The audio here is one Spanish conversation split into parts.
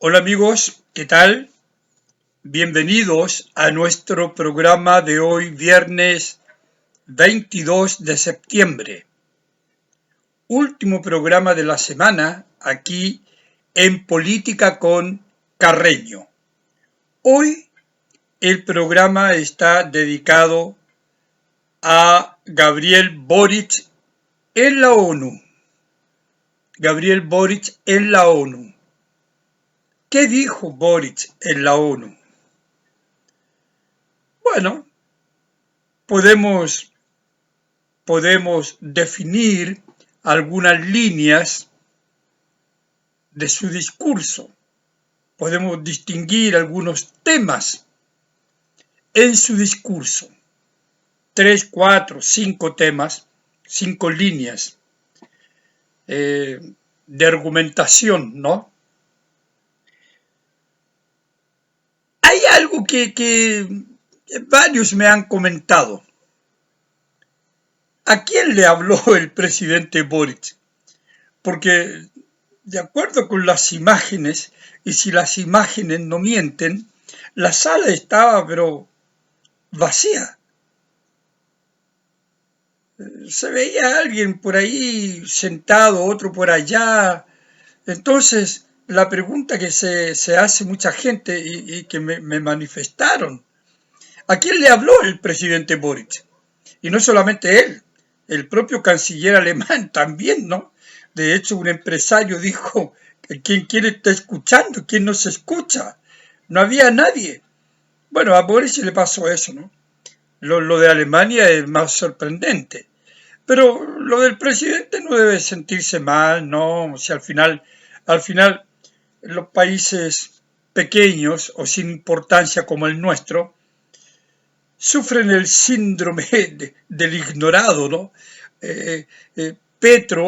Hola amigos, ¿qué tal? Bienvenidos a nuestro programa de hoy, viernes 22 de septiembre. Último programa de la semana aquí en Política con Carreño. Hoy el programa está dedicado a Gabriel Boric en la ONU. Gabriel Boric en la ONU. ¿Qué dijo Boric en la ONU? Bueno, podemos definir algunas líneas de su discurso. Podemos distinguir algunos temas en su discurso. 3, 4, 5 temas, 5 líneas de argumentación, ¿no? Hay algo que varios me han comentado. ¿A quién le habló el presidente Boric? Porque de acuerdo con las imágenes, y si las imágenes no mienten, la sala estaba pero vacía. Se veía a alguien por ahí sentado, otro por allá. Entonces, la pregunta que se hace mucha gente y que me manifestaron, ¿a quién le habló el presidente Boric? Y no solamente él, el propio canciller alemán también, ¿no? De hecho, un empresario dijo, ¿quién está escuchando? ¿Quién no se escucha? No había nadie. Bueno, a Boris le pasó eso, ¿no? Lo de Alemania es más sorprendente. Pero lo del presidente no debe sentirse mal, ¿no? O sea, al final, los países pequeños o sin importancia como el nuestro, sufren el síndrome del ignorado, ¿no?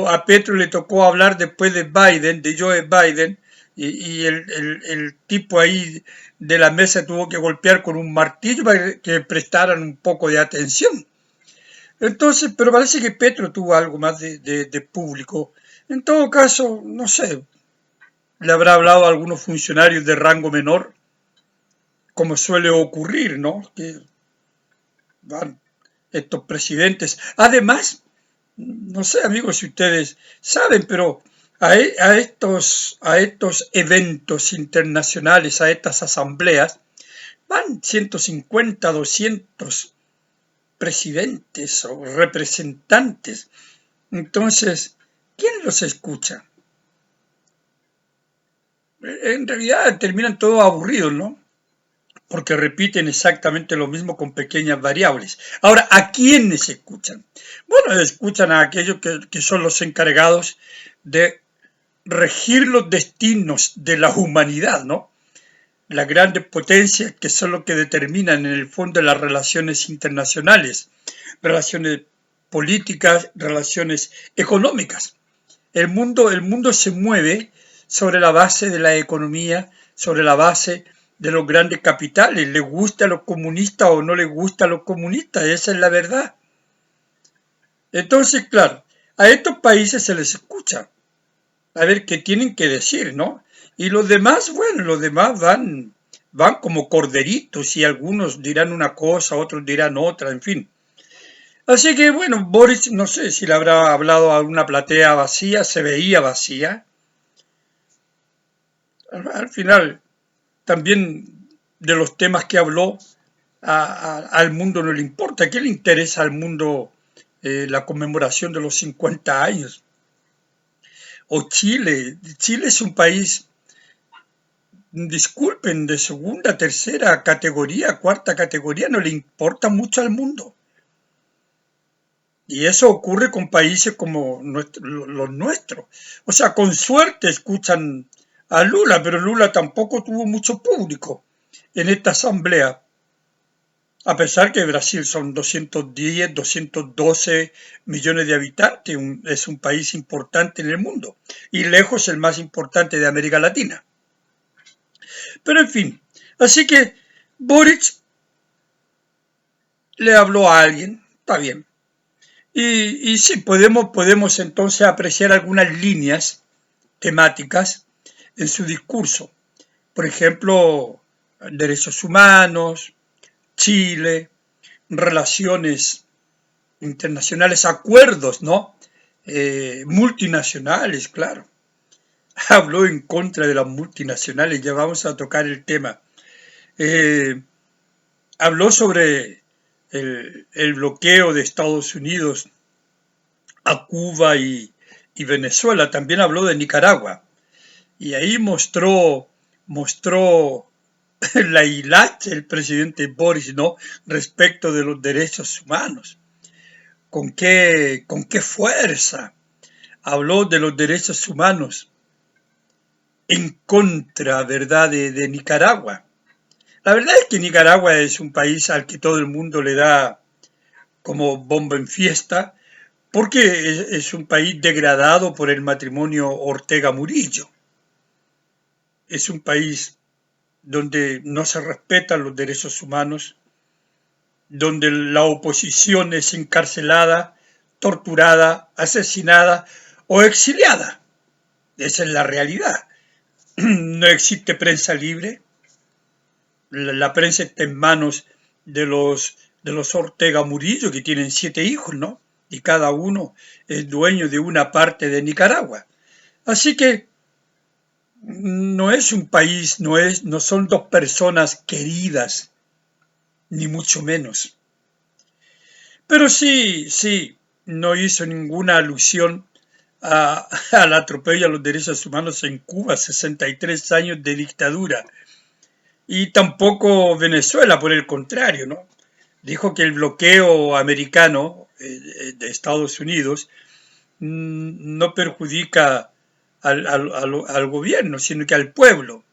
A Petro le tocó hablar después de Biden, de Joe Biden, y el tipo ahí de la mesa tuvo que golpear con un martillo para que prestaran un poco de atención. Entonces, pero parece que Petro tuvo algo más de público. En todo caso, no sé, le habrá hablado a algunos funcionarios de rango menor, como suele ocurrir, ¿no? Que van estos presidentes. Además, no sé, amigos, si ustedes saben, pero a estos eventos internacionales, a estas asambleas, van 150, 200 presidentes o representantes. Entonces, ¿quién los escucha? En realidad terminan todos aburridos, ¿no? Porque repiten exactamente lo mismo con pequeñas variables. Ahora, ¿a quiénes escuchan? Bueno, escuchan a aquellos que son los encargados de regir los destinos de la humanidad, ¿no? Las grandes potencias que son los que determinan en el fondo las relaciones internacionales, relaciones políticas, relaciones económicas. El mundo se mueve sobre la base de la economía, sobre la base de los grandes capitales. ¿Les gusta a los comunistas o no les gusta a los comunistas? Esa es la verdad. Entonces, claro, a estos países se les escucha a ver qué tienen que decir, ¿no? Y los demás, bueno, los demás van como corderitos y algunos dirán una cosa, otros dirán otra, en fin. Así que, bueno, Boris, no sé si le habrá hablado a una platea vacía, se veía vacía. Al final, también de los temas que habló, al mundo no le importa. ¿Qué le interesa al mundo la conmemoración de los 50 años? O Chile. Chile es un país, disculpen, de segunda, tercera categoría, cuarta categoría, no le importa mucho al mundo. Y eso ocurre con países como los nuestros. O sea, con suerte escuchan a Lula, pero Lula tampoco tuvo mucho público en esta asamblea. A pesar que Brasil son 210, 212 millones de habitantes, es un país importante en el mundo y lejos el más importante de América Latina. Pero en fin, así que Boric le habló a alguien, está bien. Y sí, podemos entonces apreciar algunas líneas temáticas en su discurso. Por ejemplo, derechos humanos, Chile, relaciones internacionales, acuerdos, ¿no? Multinacionales, claro. Habló en contra de las multinacionales, ya vamos a tocar el tema. Eh, Habló sobre el bloqueo de Estados Unidos a Cuba y Venezuela. También habló de Nicaragua. Y ahí mostró la hilacha el presidente Boris, ¿no? Respecto de los derechos humanos. Con qué fuerza habló de los derechos humanos en contra, ¿verdad?, de Nicaragua. La verdad es que Nicaragua es un país al que todo el mundo le da como bomba en fiesta, porque es un país degradado por el matrimonio Ortega-Murillo. Es un país donde no se respetan los derechos humanos, donde la oposición es encarcelada, torturada, asesinada o exiliada. Esa es la realidad. No existe prensa libre. La prensa está en manos de los Ortega Murillo, que tienen 7 hijos, ¿no? Y cada uno es dueño de una parte de Nicaragua. Así que no es un país, no son dos personas queridas, ni mucho menos. Pero sí, no hizo ninguna alusión al atropello a los derechos humanos en Cuba, 63 años de dictadura. Y tampoco Venezuela, por el contrario, ¿no? Dijo que el bloqueo americano de Estados Unidos no perjudica al gobierno, sino que al pueblo.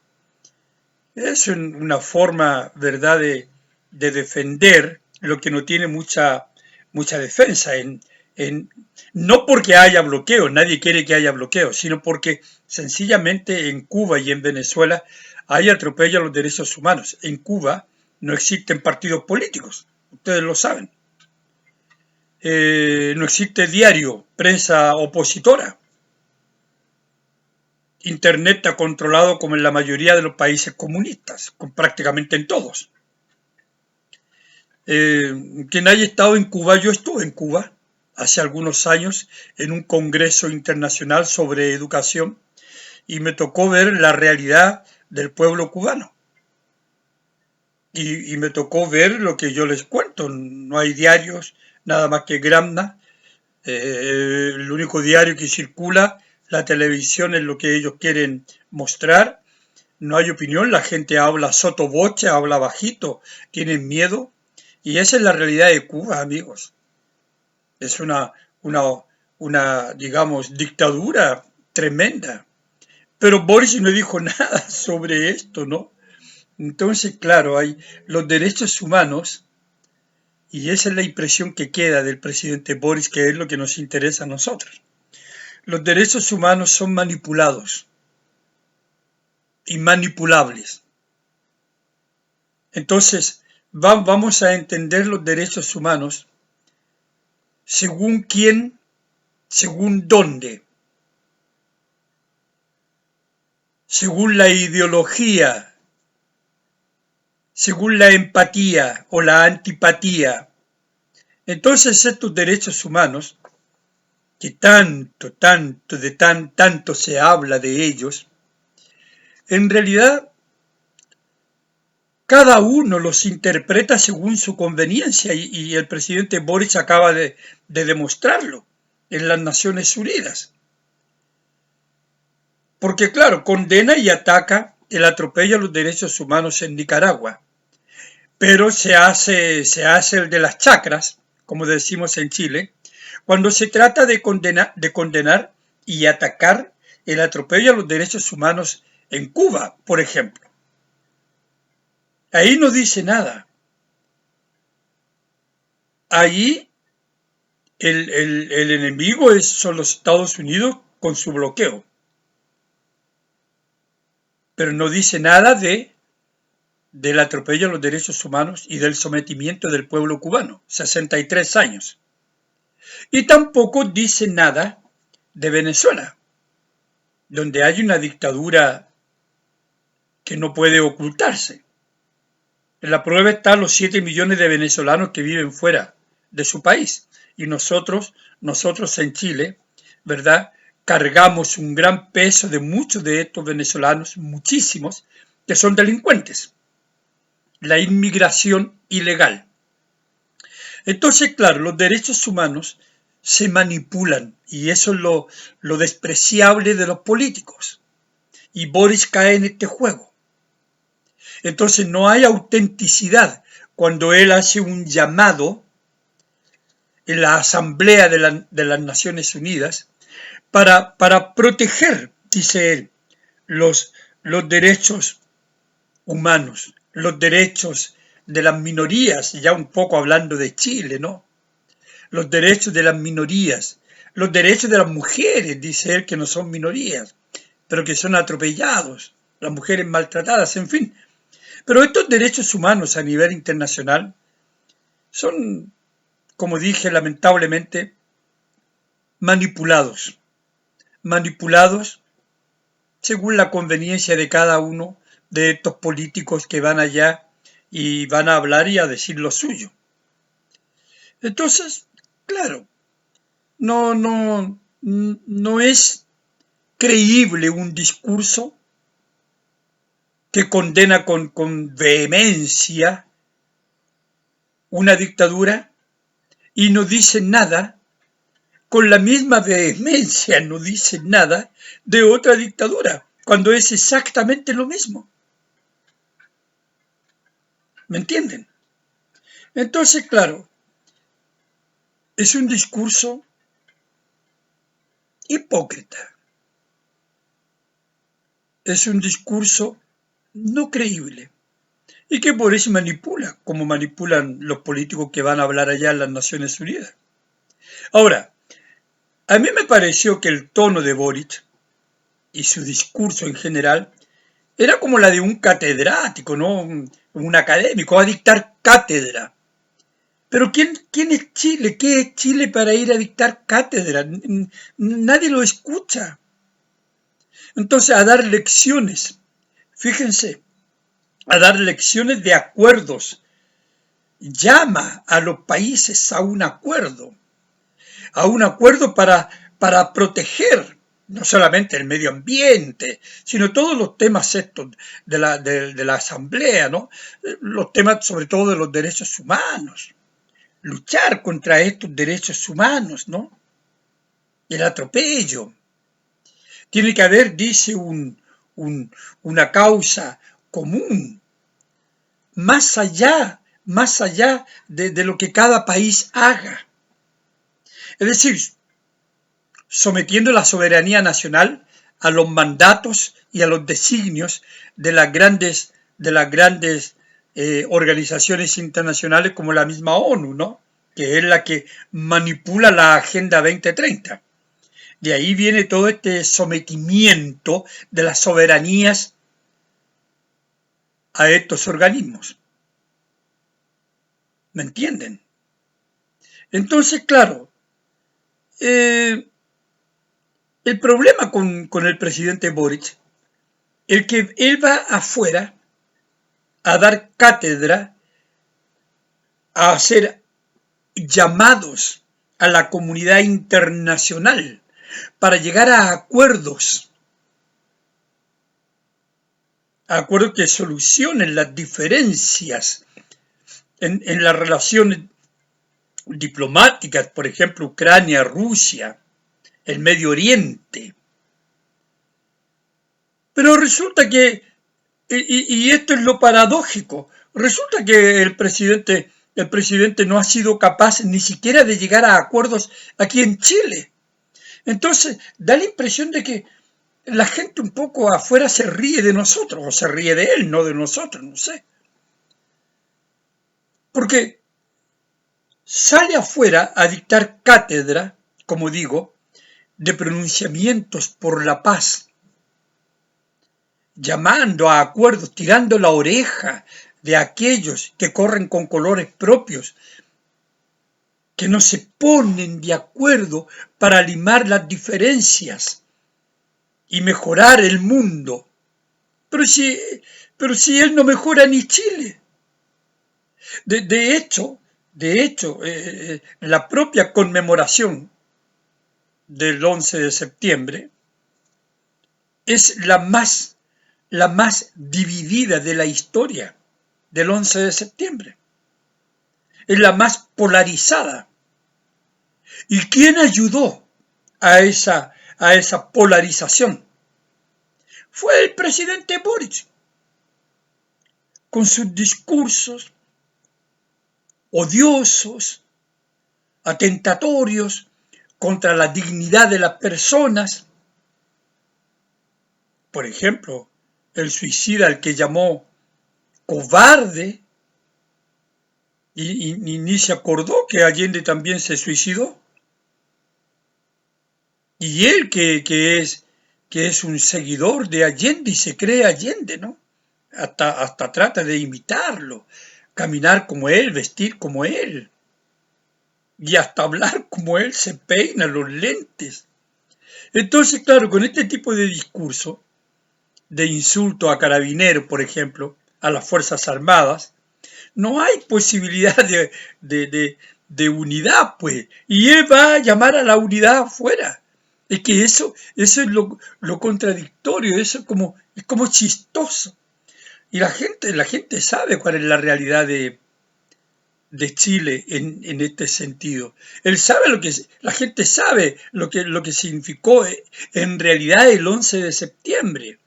Es una forma, ¿verdad?, de defender lo que no tiene mucha defensa. No porque haya bloqueo, nadie quiere que haya bloqueo, sino porque sencillamente en Cuba y en Venezuela hay atropello a los derechos humanos. En Cuba no existen partidos políticos, ustedes lo saben. No existe diario, prensa opositora. Internet está controlado como en la mayoría de los países comunistas, prácticamente en todos. Quien haya estado en Cuba, yo estuve en Cuba hace algunos años en un congreso internacional sobre educación y me tocó ver la realidad del pueblo cubano. Y me tocó ver lo que yo les cuento. No hay diarios, nada más que Gramna. El único diario que circula, la televisión es lo que ellos quieren mostrar. No hay opinión, la gente habla sotoboche, habla bajito, tienen miedo. Y esa es la realidad de Cuba, amigos. Es una digamos, dictadura tremenda. Pero Boris no dijo nada sobre esto, ¿no? Entonces, claro, hay los derechos humanos, y esa es la impresión que queda del presidente Boris, que es lo que nos interesa a nosotros. Los derechos humanos son manipulados y manipulables. Entonces, vamos a entender los derechos humanos según quién, según dónde, según la ideología, según la empatía o la antipatía. Entonces estos derechos humanos, que tanto se habla de ellos, en realidad cada uno los interpreta según su conveniencia y el presidente Boric acaba de demostrarlo en las Naciones Unidas. Porque claro, condena y ataca el atropello a los derechos humanos en Nicaragua, pero se hace el de las chacras, como decimos en Chile, cuando se trata de condenar y atacar el atropello a los derechos humanos en Cuba, por ejemplo. Ahí no dice nada. Ahí el enemigo son los Estados Unidos con su bloqueo. Pero no dice nada del atropello a los derechos humanos y del sometimiento del pueblo cubano, 63 años. Y tampoco dice nada de Venezuela, donde hay una dictadura que no puede ocultarse. En la prueba están los 7 millones de venezolanos que viven fuera de su país. Y nosotros en Chile, ¿verdad?, cargamos un gran peso de muchos de estos venezolanos, muchísimos, que son delincuentes. La inmigración ilegal. Entonces, claro, los derechos humanos se manipulan y eso es lo despreciable de los políticos. Y Boris cae en este juego. Entonces no hay autenticidad cuando él hace un llamado en la Asamblea de las Naciones Unidas para proteger, dice él, los derechos humanos, los derechos de las minorías, ya un poco hablando de Chile, ¿no? Los derechos de las minorías, los derechos de las mujeres, dice él, que no son minorías, pero que son atropellados, las mujeres maltratadas, en fin. Pero estos derechos humanos a nivel internacional son, como dije, lamentablemente, manipulados según la conveniencia de cada uno de estos políticos que van allá y van a hablar y a decir lo suyo. Entonces, claro, no es creíble un discurso que condena con vehemencia una dictadura y no dice nada, con la misma vehemencia no dice nada de otra dictadura, cuando es exactamente lo mismo. ¿Me entienden? Entonces, claro, es un discurso hipócrita. Es un discurso no creíble. Y que por eso manipula, como manipulan los políticos que van a hablar allá en las Naciones Unidas. Ahora, a mí me pareció que el tono de Boric y su discurso en general era como la de un catedrático, ¿no? Un académico, a dictar cátedra. Pero ¿quién es Chile? ¿Qué es Chile para ir a dictar cátedra? Nadie lo escucha. Entonces, a dar lecciones, fíjense, a dar lecciones de acuerdos. Llama a los países a un acuerdo para proteger no solamente el medio ambiente, sino todos los temas estos de la Asamblea, ¿no? Los temas sobre todo de los derechos humanos. Luchar contra estos derechos humanos, ¿no? El atropello. Tiene que haber, dice, una causa común, más allá de lo que cada país haga. Es decir, sometiendo la soberanía nacional a los mandatos y a los designios de las grandes organizaciones internacionales como la misma ONU, ¿no? Que es la que manipula la Agenda 2030. De ahí viene todo este sometimiento de las soberanías a estos organismos. ¿Me entienden? Entonces, claro, el problema con el presidente Boric es que él va afuera a dar cátedra, a hacer llamados a la comunidad internacional para llegar a acuerdos que solucionen las diferencias en las relaciones diplomáticas, por ejemplo, Ucrania, Rusia, el Medio Oriente. Pero resulta que, y esto es lo paradójico, resulta que el presidente no ha sido capaz ni siquiera de llegar a acuerdos aquí en Chile. Entonces, da la impresión de que la gente un poco afuera se ríe de nosotros, o se ríe de él, no de nosotros, no sé. Porque sale afuera a dictar cátedra, como digo, de pronunciamientos por la paz, llamando a acuerdos, tirando la oreja de aquellos que corren con colores propios, que no se ponen de acuerdo para limar las diferencias y mejorar el mundo. Pero si, pero si él no mejora ni Chile. De hecho, la propia conmemoración del 11 de septiembre es la más dividida de la historia del 11 de septiembre. Es la más polarizada. ¿Y quién ayudó a esa polarización? Fue el presidente Boric, con sus discursos odiosos, atentatorios contra la dignidad de las personas. Por ejemplo, el suicida al que llamó cobarde y ni se acordó que Allende también se suicidó. Y él que es un seguidor de Allende y se cree Allende, ¿no? Hasta trata de imitarlo, caminar como él, vestir como él, y hasta hablar como él, se peina los lentes. Entonces, claro, con este tipo de discurso, de insulto a carabineros, por ejemplo, a las Fuerzas Armadas, no hay posibilidad de unidad, pues. Y él va a llamar a la unidad afuera. Es que eso es lo contradictorio, eso es como chistoso. Y la gente sabe cuál es la realidad de Chile en este sentido. Él sabe la gente sabe lo que significó en realidad el 11 de septiembre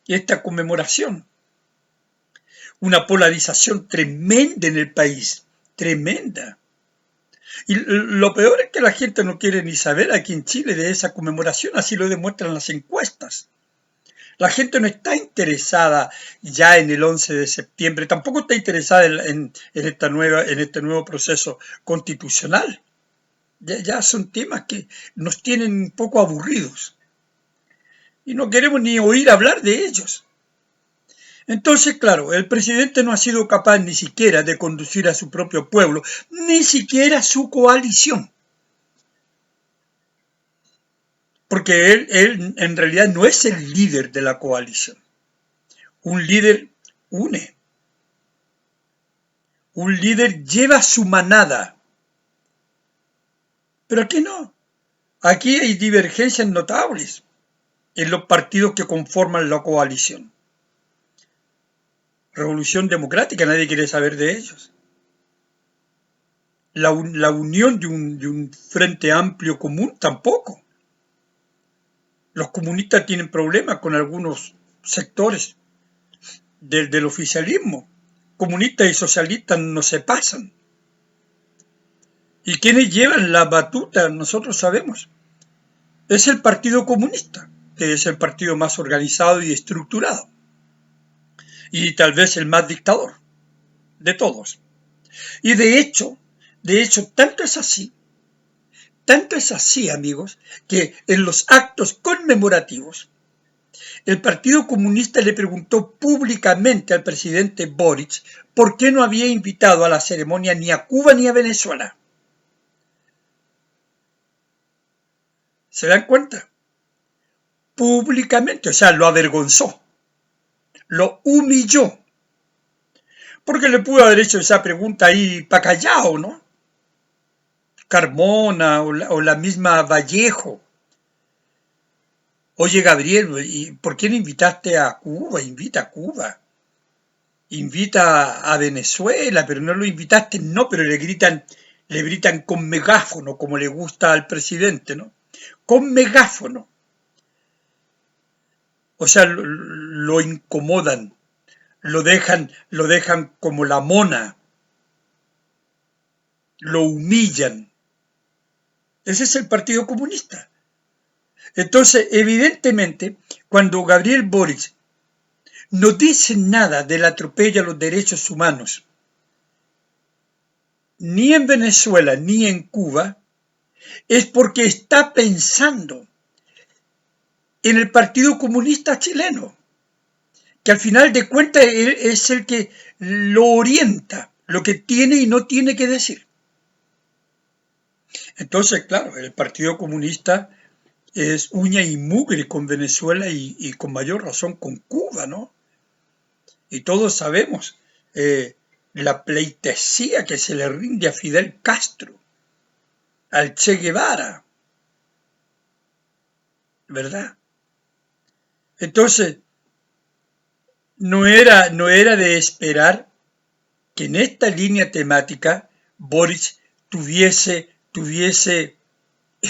y esta conmemoración. Una polarización tremenda en el país, tremenda. Y lo peor es que la gente no quiere ni saber aquí en Chile de esa conmemoración, así lo demuestran las encuestas. La gente no está interesada ya en el 11 de septiembre, tampoco está interesada en este nuevo proceso constitucional. Ya son temas que nos tienen un poco aburridos y no queremos ni oír hablar de ellos. Entonces, claro, el presidente no ha sido capaz ni siquiera de conducir a su propio pueblo, ni siquiera a su coalición. Porque él en realidad no es el líder de la coalición. Un líder une. Un líder lleva su manada. Pero aquí no. Aquí hay divergencias notables en los partidos que conforman la coalición. Revolución Democrática, nadie quiere saber de ellos. La unión de un frente amplio común tampoco. Los comunistas tienen problemas con algunos sectores del oficialismo. Comunistas y socialistas no se pasan. ¿Y quiénes llevan la batuta? Nosotros sabemos. Es el Partido Comunista, que es el partido más organizado y estructurado. Y tal vez el más dictador de todos. Y de hecho, tanto es así, amigos, que en los actos conmemorativos, el Partido Comunista le preguntó públicamente al presidente Boric por qué no había invitado a la ceremonia ni a Cuba ni a Venezuela. ¿Se dan cuenta? Públicamente, o sea, lo avergonzó, lo humilló, porque le pudo haber hecho esa pregunta ahí para callado, ¿no? Carmona o la misma Vallejo. Oye, Gabriel, ¿y por qué no invitaste a Cuba? Invita a Cuba. Invita a Venezuela, pero no lo invitaste, no, pero le gritan con megáfono, como le gusta al presidente, ¿no? Con megáfono. O sea, lo incomodan, lo dejan como la mona, lo humillan. Ese es el Partido Comunista. Entonces, evidentemente, cuando Gabriel Boric no dice nada del atropello a los derechos humanos, ni en Venezuela ni en Cuba, es porque está pensando en el Partido Comunista chileno, que al final de cuentas él es el que lo orienta, lo que tiene y no tiene que decir. Entonces, claro, el Partido Comunista es uña y mugre con Venezuela y con mayor razón con Cuba, ¿no? y todos sabemos la pleitesía que se le rinde a Fidel Castro, al Che Guevara, ¿verdad? Entonces, no era de esperar que en esta línea temática Boris tuviese,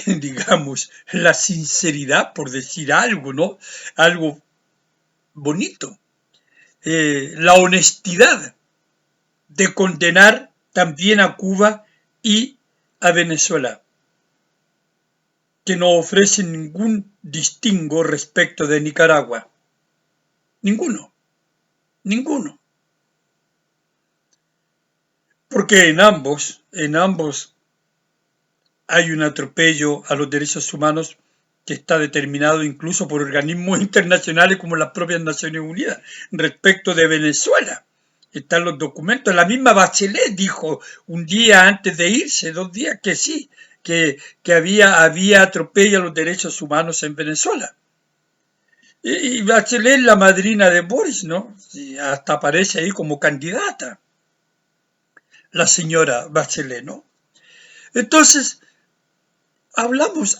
digamos, la sinceridad, por decir algo, ¿no? Algo bonito, la honestidad de condenar también a Cuba y a Venezuela, que no ofrecen ningún distingo respecto de Nicaragua. Ninguno, ninguno. Porque en ambos hay un atropello a los derechos humanos que está determinado incluso por organismos internacionales como las propias Naciones Unidas. Respecto de Venezuela, están los documentos. La misma Bachelet dijo un día antes de irse, 2 días, que sí, que había atropello a los derechos humanos en Venezuela. Y Bachelet, la madrina de Boris, ¿no? Y hasta aparece ahí como candidata, la señora Bachelet, ¿no? Entonces, hablamos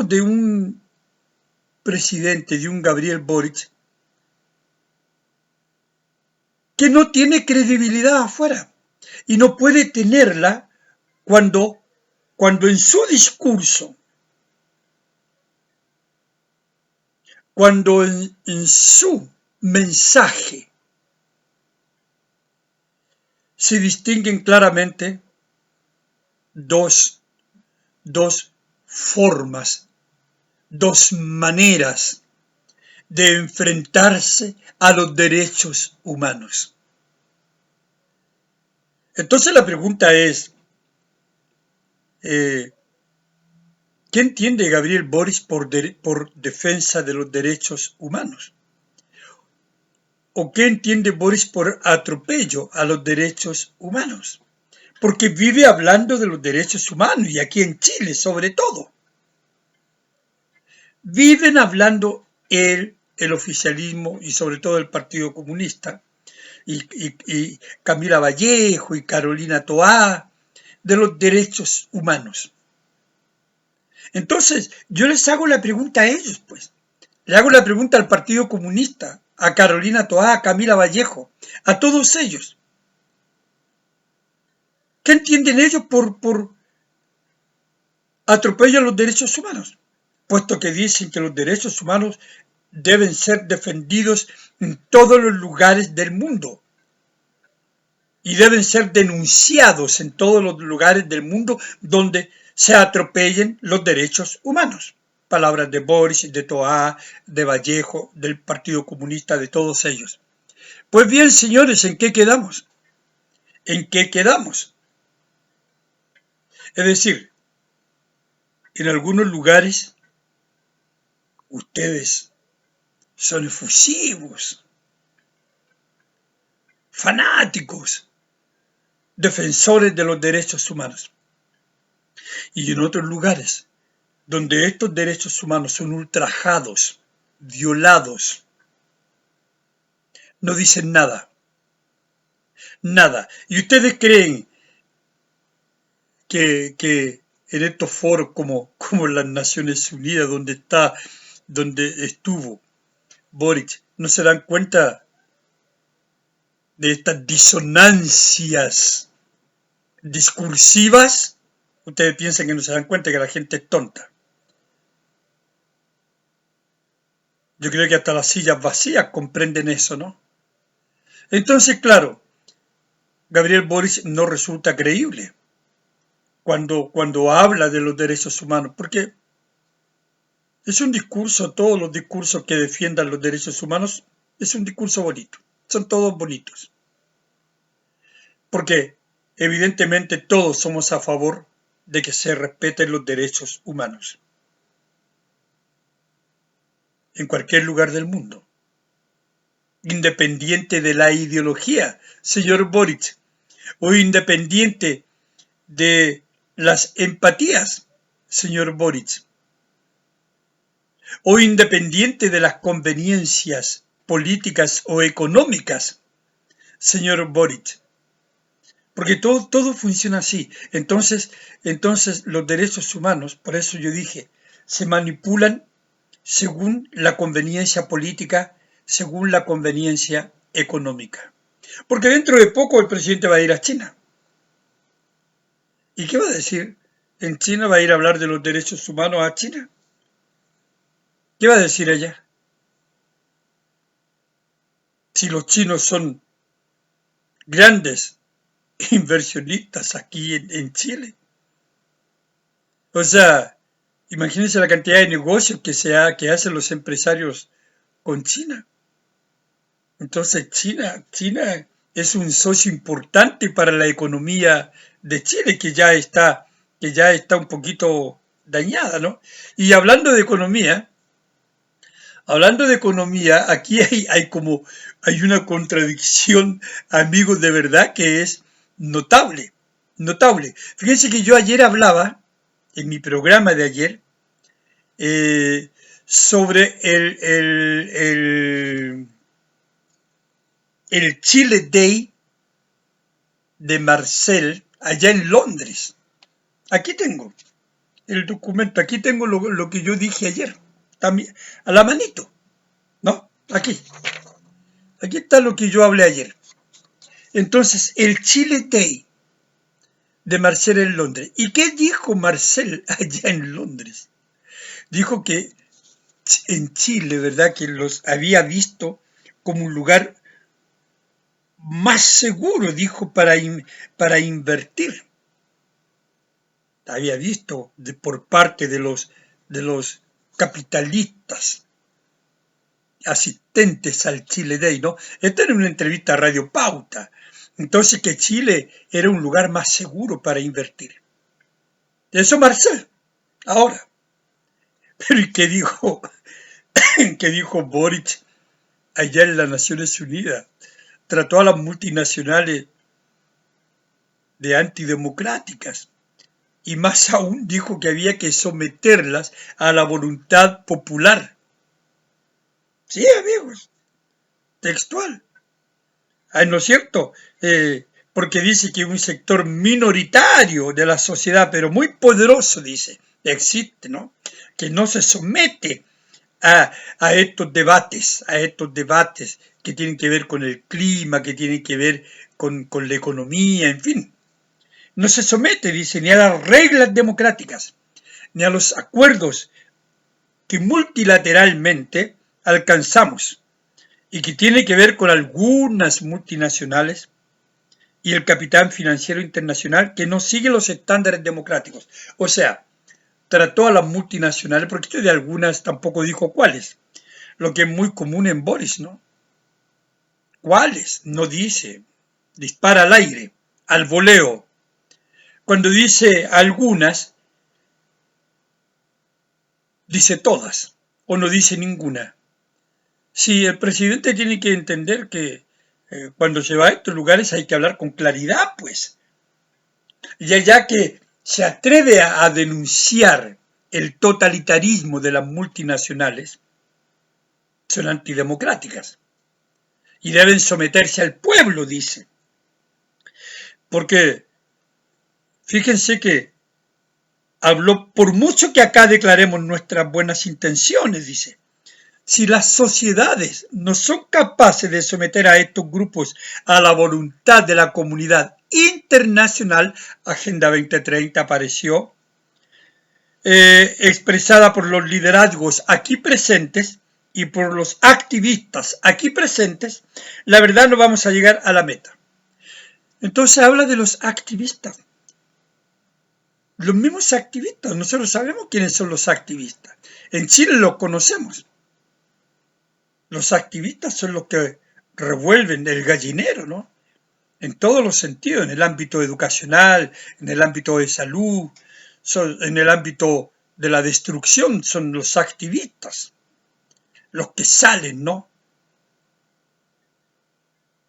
de un presidente, de un Gabriel Boric, que no tiene credibilidad afuera y no puede tenerla cuando en su discurso, cuando en su mensaje se distinguen claramente dos formas, dos maneras de enfrentarse a los derechos humanos. Entonces la pregunta es, ¿qué entiende Gabriel Boric por defensa de los derechos humanos? ¿O qué entiende Boric por atropello a los derechos humanos? Porque vive hablando de los derechos humanos, y aquí en Chile sobre todo. Viven hablando el oficialismo y sobre todo el Partido Comunista, y Camila Vallejo y Carolina Toá, de los derechos humanos. Entonces, yo les hago la pregunta a ellos, pues. Le hago la pregunta al Partido Comunista, a Carolina Toá, a Camila Vallejo, a todos ellos. ¿Qué entienden ellos por atropello a los derechos humanos? Puesto que dicen que los derechos humanos deben ser defendidos en todos los lugares del mundo y deben ser denunciados en todos los lugares del mundo donde se atropellen los derechos humanos. Palabras de Boris, de Toá, de Vallejo, del Partido Comunista, de todos ellos. Pues bien, señores, ¿en qué quedamos? ¿En qué quedamos? Es decir, en algunos lugares ustedes son efusivos, fanáticos, defensores de los derechos humanos. Y en otros lugares, donde estos derechos humanos son ultrajados, violados, no dicen nada. Nada. ¿Y ustedes creen que en estos foros como las Naciones Unidas, donde estuvo Boric, no se dan cuenta de estas disonancias discursivas? Ustedes piensan que no se dan cuenta que la gente es tonta. Yo creo que hasta las sillas vacías comprenden eso, ¿no? Entonces, claro, Gabriel Boric no resulta creíble cuando habla de los derechos humanos, porque es un discurso, todos los discursos que defiendan los derechos humanos, es un discurso bonito, son todos bonitos. Porque evidentemente todos somos a favor de que se respeten los derechos humanos en cualquier lugar del mundo, independiente de la ideología, señor Boric, o independiente de las empatías, señor Boric, o independiente de las conveniencias políticas o económicas señor Boric. Porque todo funciona así. Entonces los derechos humanos, por eso yo dije, se manipulan según la conveniencia política, según la conveniencia económica. Porque dentro de poco el presidente va a ir a China. ¿Y qué va a decir? ¿En China va a ir a hablar de los derechos humanos a China? ¿Qué va a decir allá? Si los chinos son grandes inversionistas aquí en Chile. O sea, imagínense la cantidad de negocios que hacen los empresarios con China. Entonces China es un socio importante para la economía de Chile, que ya está un poquito dañada, ¿no? Y hablando de economía, aquí hay una contradicción, amigos, de verdad que es notable, notable. Fíjense que yo ayer hablaba, en mi programa de ayer, sobre el Chile Day de Marcel allá en Londres. Aquí tengo el documento, aquí tengo lo que yo dije ayer, también, a la manito, ¿no? Aquí está lo que yo hablé ayer. Entonces, el Chile Day de Marcel en Londres. ¿Y qué dijo Marcel allá en Londres? Dijo que en Chile, ¿verdad?, que los había visto como un lugar más seguro, dijo, para invertir. Había visto por parte de los capitalistas asistentes al Chile Day, ¿no? Esta era una entrevista a Radio Pauta. Entonces, que Chile era un lugar más seguro para invertir. Eso Marcel. Ahora. Pero ¿y qué dijo? ¿Qué dijo Boric allá en las Naciones Unidas? Trató a las multinacionales de antidemocráticas. Y más aún dijo que había que someterlas a la voluntad popular. Sí, amigos, textual. ¿No es cierto? Porque dice que un sector minoritario de la sociedad, pero muy poderoso, dice, existe, ¿no? Que no se somete a estos debates que tienen que ver con el clima, que tienen que ver con la economía, en fin. No se somete, dice, ni a las reglas democráticas, ni a los acuerdos que multilateralmente alcanzamos y que tiene que ver con algunas multinacionales y el capital financiero internacional que no sigue los estándares democráticos. O sea, trató a las multinacionales, porque esto de algunas tampoco dijo cuáles, lo que es muy común en Boris, ¿no? ¿Cuáles? No dice, dispara al aire, al voleo. Cuando dice algunas, dice todas, o no dice ninguna. Sí, el presidente tiene que entender que cuando se va a estos lugares hay que hablar con claridad, pues. Ya que se atreve a denunciar el totalitarismo de las multinacionales, son antidemocráticas y deben someterse al pueblo, dice. Porque fíjense que habló, por mucho que acá declaremos nuestras buenas intenciones, dice, si las sociedades no son capaces de someter a estos grupos a la voluntad de la comunidad internacional, Agenda 2030 apareció, expresada por los liderazgos aquí presentes y por los activistas aquí presentes, la verdad no vamos a llegar a la meta. Entonces habla de los activistas. Los mismos activistas, nosotros sabemos quiénes son los activistas. En Chile los conocemos. Los activistas son los que revuelven el gallinero, ¿no? En todos los sentidos, en el ámbito educacional, en el ámbito de salud, en el ámbito de la destrucción, son los activistas, los que salen, ¿no?,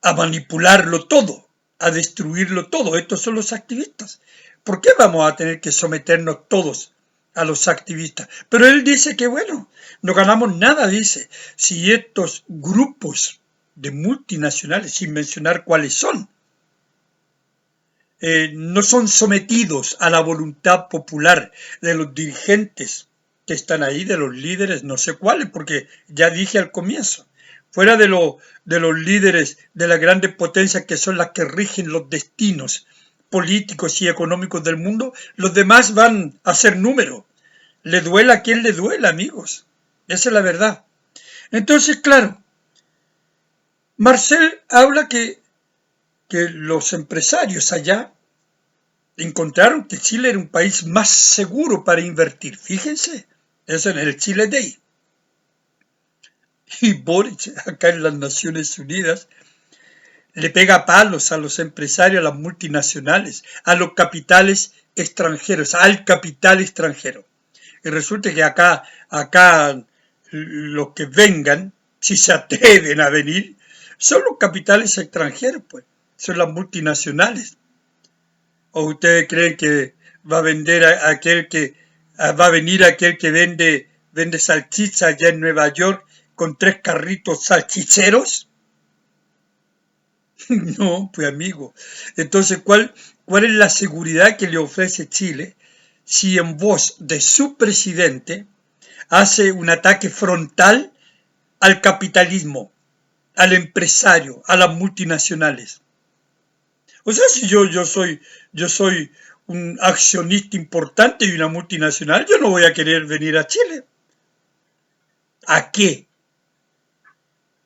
a manipularlo todo, a destruirlo todo. Estos son los activistas. ¿Por qué vamos a tener que someternos todos a los activistas? Pero él dice que, bueno, no ganamos nada, dice, si estos grupos de multinacionales, sin mencionar cuáles son. No son sometidos a la voluntad popular de los dirigentes que están ahí, de los líderes, no sé cuáles, porque ya dije al comienzo, fuera de los líderes de las grandes potencias que son las que rigen los destinos políticos y económicos del mundo, los demás van a ser número. Le duela a quien le duela, amigos. Esa es la verdad. Entonces, claro, Marcel habla que los empresarios allá encontraron que Chile era un país más seguro para invertir. Fíjense, eso en el Chile Day. Y Boric, acá en las Naciones Unidas, le pega palos a los empresarios, a las multinacionales, a los capitales extranjeros, al capital extranjero. Y resulta que acá los que vengan, si se atreven a venir, son los capitales extranjeros, pues, son las multinacionales. ¿O ustedes creen que va a venir aquel que vende salchicha allá en Nueva York con 3 carritos salchicheros? No, pues amigo. Entonces, ¿cuál es la seguridad que le ofrece Chile si en voz de su presidente hace un ataque frontal al capitalismo, al empresario, a las multinacionales? O sea, si yo soy un accionista importante y una multinacional, yo no voy a querer venir a Chile. ¿A qué?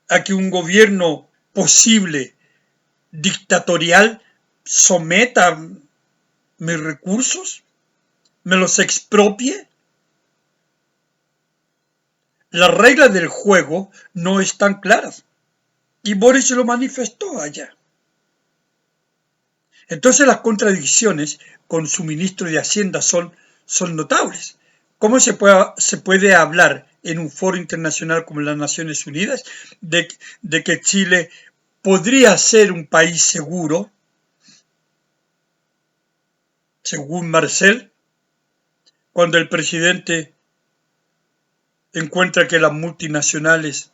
¿A que un gobierno posible dictatorial someta mis recursos? ¿Me los expropie? Las reglas del juego no están claras. Y Boris lo manifestó allá. Entonces las contradicciones con su ministro de Hacienda son notables. ¿Cómo se puede hablar en un foro internacional como las Naciones Unidas de que Chile podría ser un país seguro, según Marcel, cuando el presidente encuentra que las multinacionales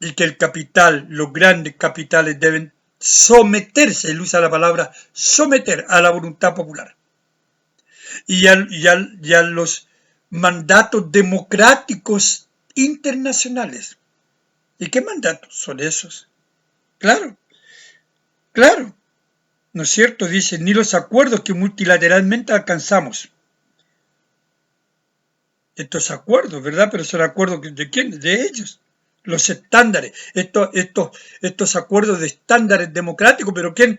y que el capital, los grandes capitales deben someterse, él usa la palabra someter a la voluntad popular y a los mandatos democráticos internacionales? ¿Y qué mandatos son esos? Claro, claro, ¿no es cierto? Dice, ni los acuerdos que multilateralmente alcanzamos. Estos acuerdos, ¿verdad? Pero son acuerdos de quién? De ellos. Los estándares, estos acuerdos de estándares democráticos, pero ¿quién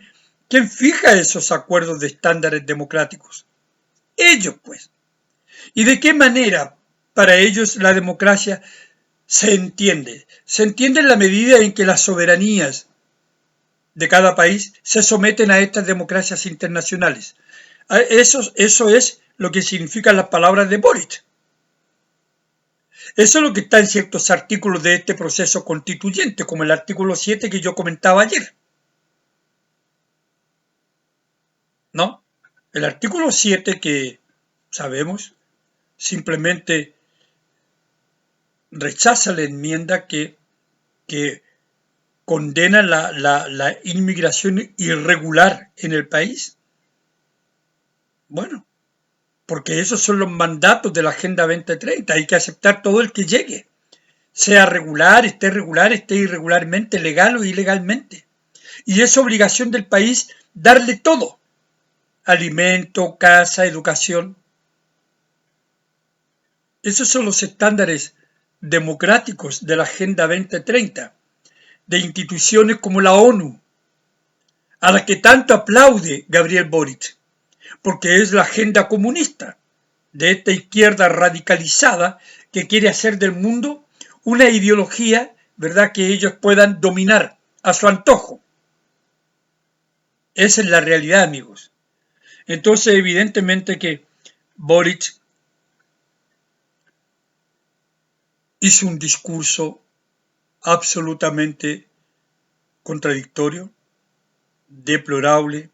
fija esos acuerdos de estándares democráticos? Ellos, pues. ¿Y de qué manera para ellos la democracia se entiende? Se entiende en la medida en que las soberanías de cada país se someten a estas democracias internacionales. Eso es lo que significan las palabras de Boric. Eso es lo que está en ciertos artículos de este proceso constituyente, como el artículo 7 que yo comentaba ayer. ¿No? El artículo 7 que sabemos simplemente rechaza la enmienda que condena la inmigración irregular en el país. Bueno, porque esos son los mandatos de la Agenda 2030. Hay que aceptar todo el que llegue, sea regular, esté irregularmente, legal o ilegalmente. Y es obligación del país darle todo: alimento, casa, educación. Esos son los estándares democráticos de la Agenda 2030, de instituciones como la ONU, a la que tanto aplaude Gabriel Boric, porque es la agenda comunista de esta izquierda radicalizada que quiere hacer del mundo una ideología, ¿verdad?, que ellos puedan dominar a su antojo. Esa es la realidad, amigos. Entonces, evidentemente que Boric hizo un discurso absolutamente contradictorio, deplorable,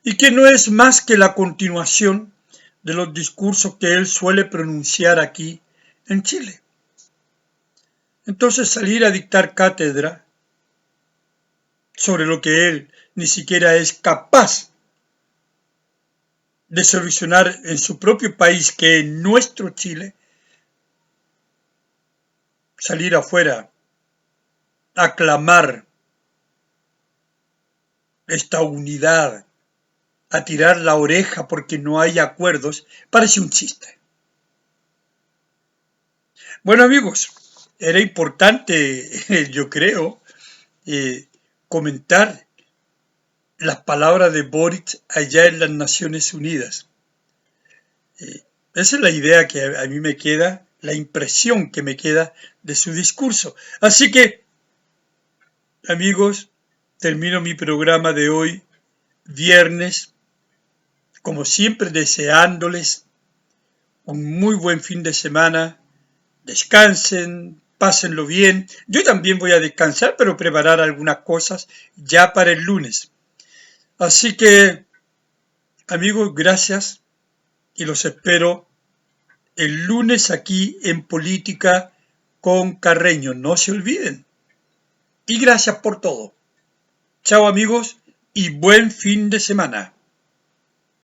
y que no es más que la continuación de los discursos que él suele pronunciar aquí en Chile. Entonces, salir a dictar cátedra sobre lo que él ni siquiera es capaz de solucionar en su propio país, que es nuestro Chile, salir afuera a clamar esta unidad, a tirar la oreja porque no hay acuerdos, parece un chiste. Bueno, amigos, era importante, yo creo, comentar las palabras de Boric allá en las Naciones Unidas. Esa es la idea que a mí me queda, la impresión que me queda de su discurso. Así que, amigos, termino mi programa de hoy, viernes, como siempre deseándoles un muy buen fin de semana. Descansen, pásenlo bien. Yo también voy a descansar, pero preparar algunas cosas ya para el lunes. Así que, amigos, gracias y los espero el lunes aquí en Política con Carreño. No se olviden. Y gracias por todo. Chao, amigos, y buen fin de semana.